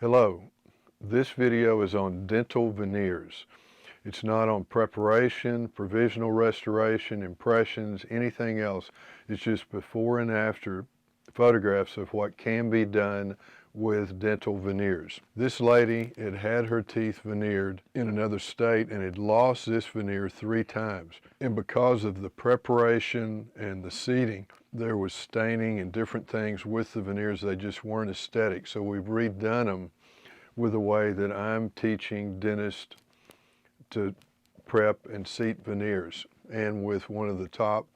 Hello, this video is on dental veneers. It's not on preparation, provisional restoration, impressions, anything else. It's just before and after photographs of what can be done with dental veneers. This lady had her teeth veneered in another state and had lost this veneer 3 times. And because of the preparation and the seating, there was staining and different things with the veneers. They just weren't aesthetic. So we've redone them with the way that I'm teaching dentists to prep and seat veneers, and with one of the top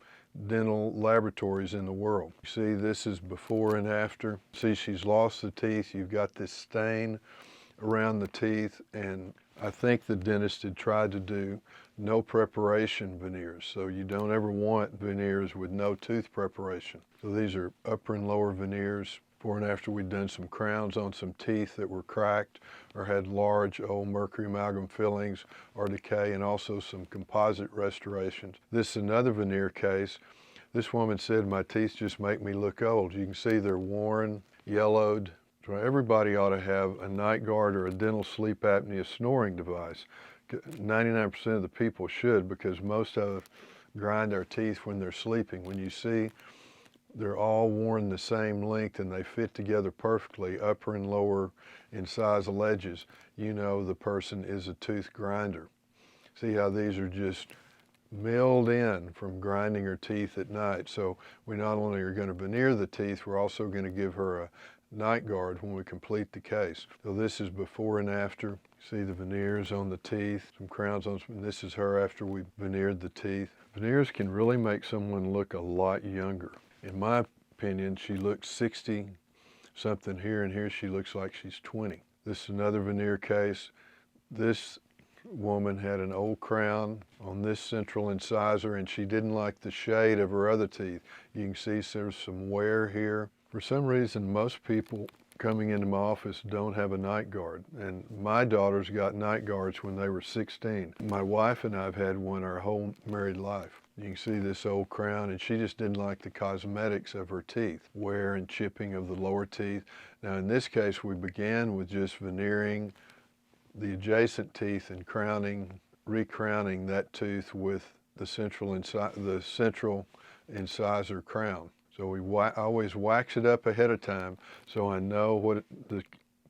dental laboratories in the world. See, this is before and after. See, she's lost the teeth. You've got this stain around the teeth, and I think the dentist had tried to do no preparation veneers, so you don't ever want veneers with no tooth preparation. So these are upper and lower veneers. Before and after we'd done some crowns on some teeth that were cracked or had large old mercury amalgam fillings or decay, and also some composite restorations. This is another veneer case. This woman said, "My teeth just make me look old." You can see they're worn, yellowed. So everybody ought to have a night guard or a dental sleep apnea snoring device. 99% of the people should, because most of us grind our teeth when they're sleeping. When you see they're all worn the same length and they fit together perfectly, upper and lower incisal ledges, you know the person is a tooth grinder. See how these are just milled in from grinding her teeth at night. So we not only are going to veneer the teeth, we're also going to give her a night guard when we complete the case. So this is before and after. See the veneers on the teeth, some crowns on some. This is her after we veneered the teeth. Veneers can really make someone look a lot younger. In my opinion, she looks 60 something here, and here she looks like she's 20. This is another veneer case. This woman had an old crown on this central incisor, and she didn't like the shade of her other teeth. You can see there's some wear here. For some reason, most people coming into my office don't have a night guard, and my daughters got night guards when they were 16. My wife and I have had one our whole married life. You can see this old crown, and she just didn't like the cosmetics of her teeth, wear and chipping of the lower teeth. Now in this case, we began with just veneering the adjacent teeth and recrowning that tooth with the central incisor crown. So we always wax it up ahead of time so I know what the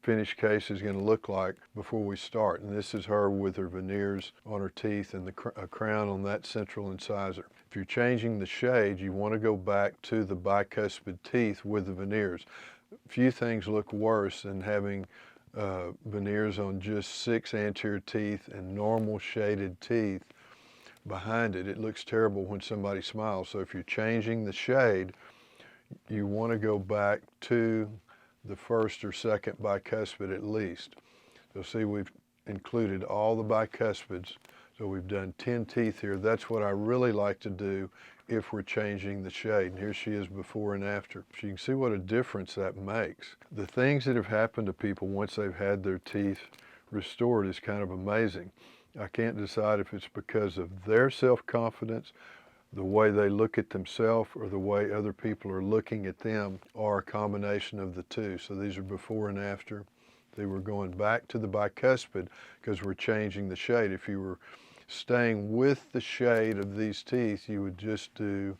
finished case is going to look like before we start. And this is her with her veneers on her teeth and a crown on that central incisor. If you're changing the shade, you want to go back to the bicuspid teeth with the veneers. Few things look worse than having veneers on just 6 anterior teeth and normal shaded teeth behind it. It looks terrible when somebody smiles. So if you're changing the shade, you want to go back to the first or second bicuspid at least. So see, we've included all the bicuspids. So we've done 10 teeth here. That's what I really like to do if we're changing the shade. And here she is before and after. So you can see what a difference that makes. The things that have happened to people once they've had their teeth restored is kind of amazing. I can't decide if it's because of their self-confidence, the way they look at themselves, or the way other people are looking at them, or a combination of the two. So these are before and after. They were going back to the bicuspid because we're changing the shade. If you were staying with the shade of these teeth, you would just do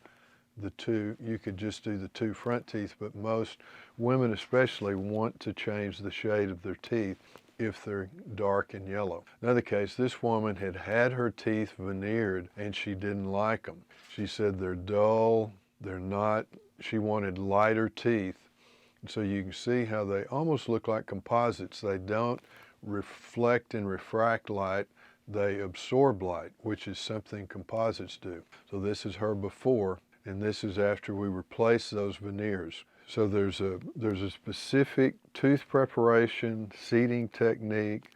the two front teeth, but most women especially want to change the shade of their teeth if they're dark and yellow. Another case, this woman had her teeth veneered and she didn't like them. She said they're dull, she wanted lighter teeth. And so you can see how they almost look like composites. They don't reflect and refract light, they absorb light, which is something composites do. So this is her before, and this is after we replace those veneers. So there's a specific tooth preparation, seating technique,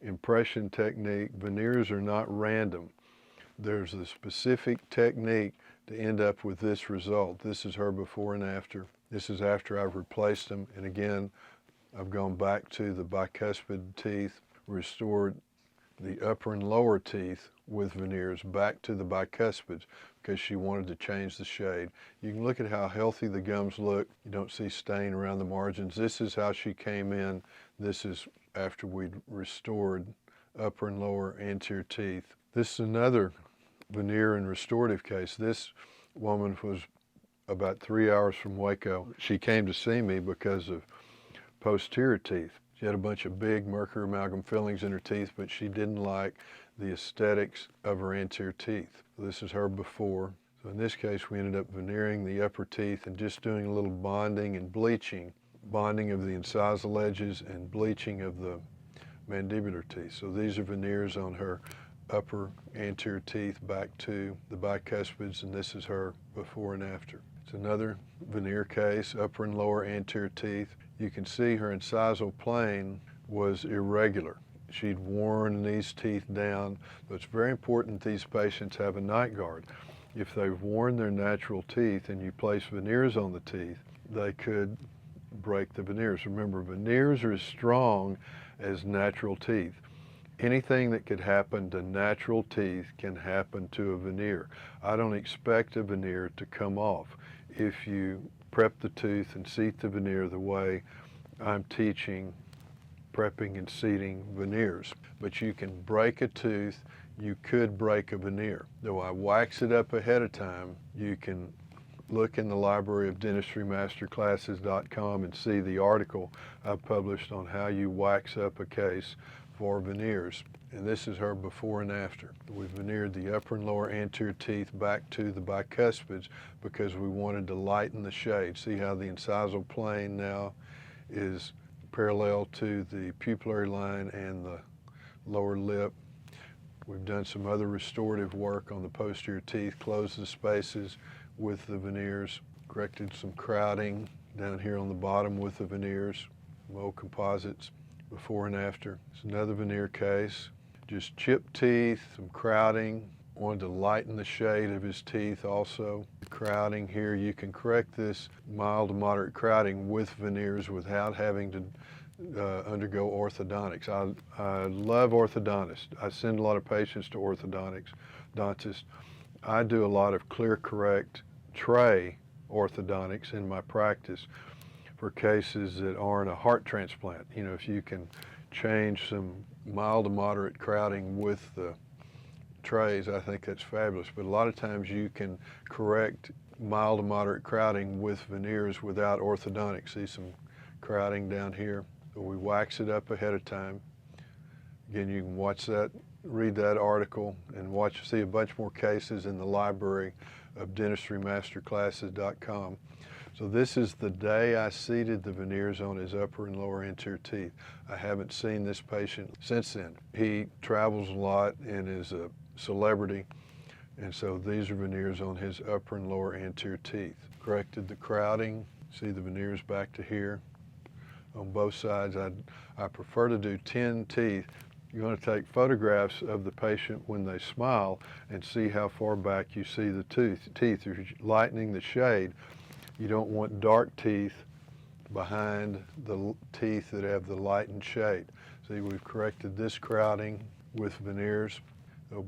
impression technique. Veneers are not random. There's a specific technique to end up with this result. This is her before and after. This is after I've replaced them. And again, I've gone back to the bicuspid teeth, restored the upper and lower teeth with veneers back to the bicuspids because she wanted to change the shade. You can look at how healthy the gums look. You don't see stain around the margins. This is how she came in. This is after we'd restored upper and lower anterior teeth. This is another veneer and restorative case. This woman was about 3 hours from Waco. She came to see me because of posterior teeth. She had a bunch of big mercury amalgam fillings in her teeth, but she didn't like the aesthetics of her anterior teeth. This is her before. So in this case, we ended up veneering the upper teeth and just doing a little bonding and bleaching, bonding of the incisal edges and bleaching of the mandibular teeth. So these are veneers on her upper anterior teeth back to the bicuspids, and this is her before and after. It's another veneer case, upper and lower anterior teeth. You can see her incisal plane was irregular. She'd worn these teeth down. So it's very important these patients have a night guard. If they've worn their natural teeth and you place veneers on the teeth, they could break the veneers. Remember, veneers are as strong as natural teeth. Anything that could happen to natural teeth can happen to a veneer. I don't expect a veneer to come off if you prep the tooth and seat the veneer the way I'm teaching prepping and seating veneers. But you can break a tooth, you could break a veneer. Though I wax it up ahead of time, you can look in the library of dentistrymasterclasses.com and see the article I published on how you wax up a case for veneers. And this is her before and after. We veneered the upper and lower anterior teeth back to the bicuspids because we wanted to lighten the shade. See how the incisal plane now is parallel to the pupillary line and the lower lip. We've done some other restorative work on the posterior teeth, closed the spaces with the veneers, corrected some crowding down here on the bottom with the veneers, mold composites before and after. It's another veneer case, just chipped teeth, some crowding. Wanted to lighten the shade of his teeth also. The crowding here, you can correct this mild to moderate crowding with veneers without having to undergo orthodontics. I love orthodontists. I send a lot of patients to orthodontists. I do a lot of clear correct tray orthodontics in my practice for cases that aren't a heart transplant. You know, if you can change some mild to moderate crowding with the trays, I think that's fabulous. But a lot of times you can correct mild to moderate crowding with veneers without orthodontics. See some crowding down here. So we wax it up ahead of time. Again, you can watch that, read that article, and see a bunch more cases in the library of dentistrymasterclasses.com. So this is the day I seated the veneers on his upper and lower anterior teeth. I haven't seen this patient since then. He travels a lot and is a celebrity, and so these are veneers on his upper and lower anterior teeth. Corrected the crowding. See the veneers back to here on both sides. I prefer to do 10 teeth. You're going to take photographs of the patient when they smile and see how far back you see the teeth. You're lightening the shade. You don't want dark teeth behind the teeth that have the lightened shade. See, we've corrected this crowding with veneers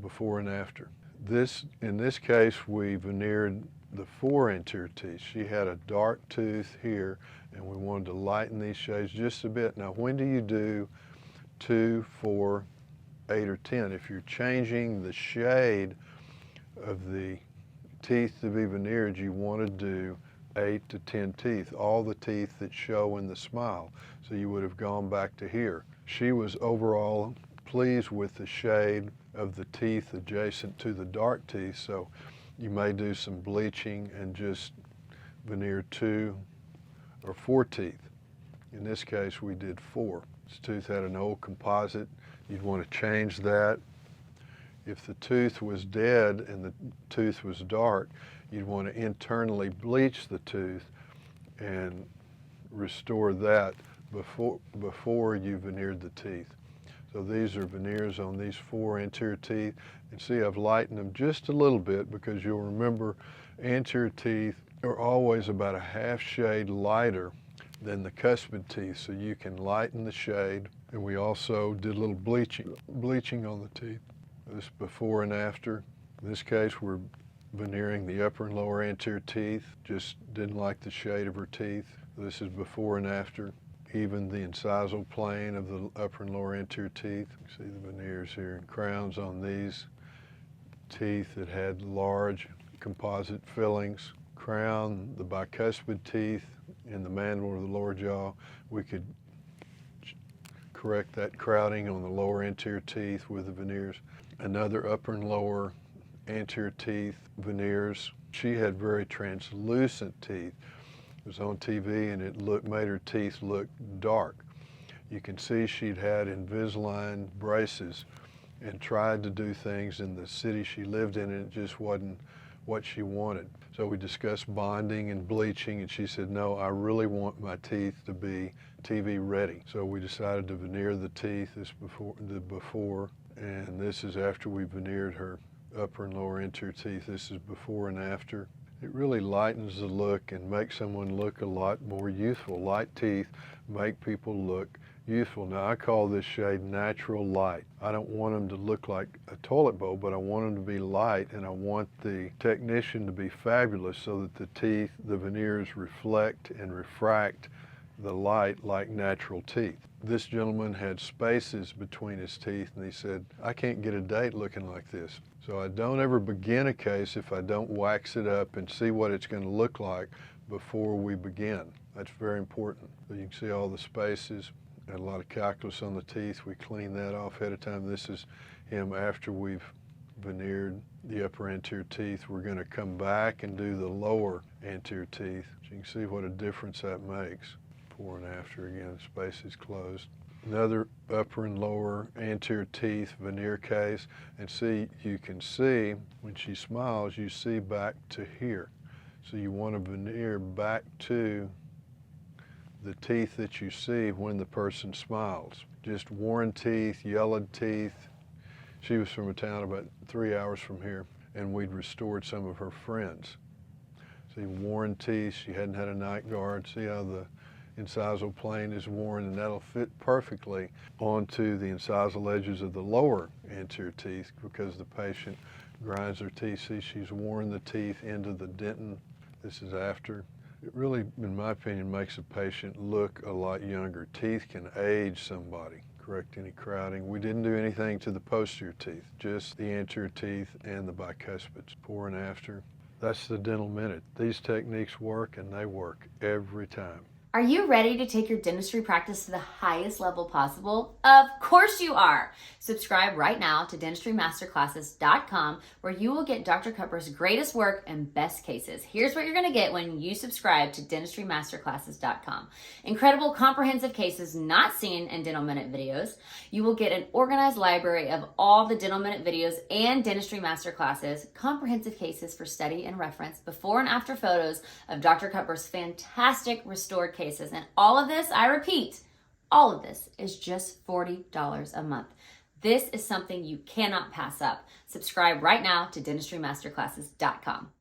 before and after. In this case, we veneered the 4 anterior teeth. She had a dark tooth here, and we wanted to lighten these shades just a bit. Now, when do you do 2, 4, 8, or 10? If you're changing the shade of the teeth to be veneered, you want to do 8 to 10 teeth, all the teeth that show in the smile. So you would have gone back to here. She was overall pleased with the shade of the teeth adjacent to the dark teeth, so you may do some bleaching and just veneer 2 or 4 teeth. In this case, we did 4. This tooth had an old composite. You'd want to change that. If the tooth was dead and the tooth was dark, you'd want to internally bleach the tooth and restore that before you veneered the teeth. So these are veneers on these 4 anterior teeth. And see, I've lightened them just a little bit because you'll remember anterior teeth are always about a half shade lighter than the cuspid teeth, so you can lighten the shade. And we also did a little bleaching on the teeth. This before and after. In this case, we're veneering the upper and lower anterior teeth. Just didn't like the shade of her teeth. This is before and after. Even the incisal plane of the upper and lower anterior teeth. You see the veneers here and crowns on these teeth that had large composite fillings. Crown the bicuspid teeth in the mandible or the lower jaw. We could correct that crowding on the lower anterior teeth with the veneers. Another upper and lower anterior teeth veneers. She had very translucent teeth. It was on TV and it made her teeth look dark. You can see she'd had Invisalign braces and tried to do things in the city she lived in, and it just wasn't what she wanted. So we discussed bonding and bleaching, and she said, no, I really want my teeth to be TV ready. So we decided to veneer the teeth, this before, and this is after we veneered her upper and lower anterior teeth. This is before and after. It really lightens the look and makes someone look a lot more youthful. Light teeth make people look youthful. Now, I call this shade natural light. I don't want them to look like a toilet bowl, but I want them to be light, and I want the technician to be fabulous so that the teeth, the veneers reflect and refract the light like natural teeth. This gentleman had spaces between his teeth, and he said, I can't get a date looking like this. So I don't ever begin a case if I don't wax it up and see what it's going to look like before we begin. That's very important. So you can see all the spaces. Had a lot of calculus on the teeth. We cleaned that off ahead of time. This is him after we've veneered the upper anterior teeth. We're going to come back and do the lower anterior teeth. So you can see what a difference that makes. Before and after, again, the space is closed. Another upper and lower anterior teeth veneer case. And see, you can see when she smiles, you see back to here. So you want to veneer back to the teeth that you see when the person smiles. Just worn teeth, yellowed teeth. She was from a town about 3 hours from here, and we'd restored some of her friends. See, worn teeth, she hadn't had a night guard. See how the incisal plane is worn, and that'll fit perfectly onto the incisal edges of the lower anterior teeth because the patient grinds her teeth. See, she's worn the teeth into the dentin. This is after. It really, in my opinion, makes a patient look a lot younger. Teeth can age somebody, correct any crowding. We didn't do anything to the posterior teeth, just the anterior teeth and the bicuspids, before and after. That's the dental minute. These techniques work, and they work every time. Are you ready to take your dentistry practice to the highest level possible? Of course you are! Subscribe right now to dentistrymasterclasses.com, where you will get Dr. Cutbirth's greatest work and best cases. Here's what you're going to get when you subscribe to dentistrymasterclasses.com. Incredible comprehensive cases not seen in Dental Minute videos. You will get an organized library of all the Dental Minute videos and Dentistry Masterclasses, comprehensive cases for study and reference, before and after photos of Dr. Cutbirth's fantastic restored cases. And all of this, I repeat, all of this is just $40 a month. This is something you cannot pass up. Subscribe right now to dentistrymasterclasses.com.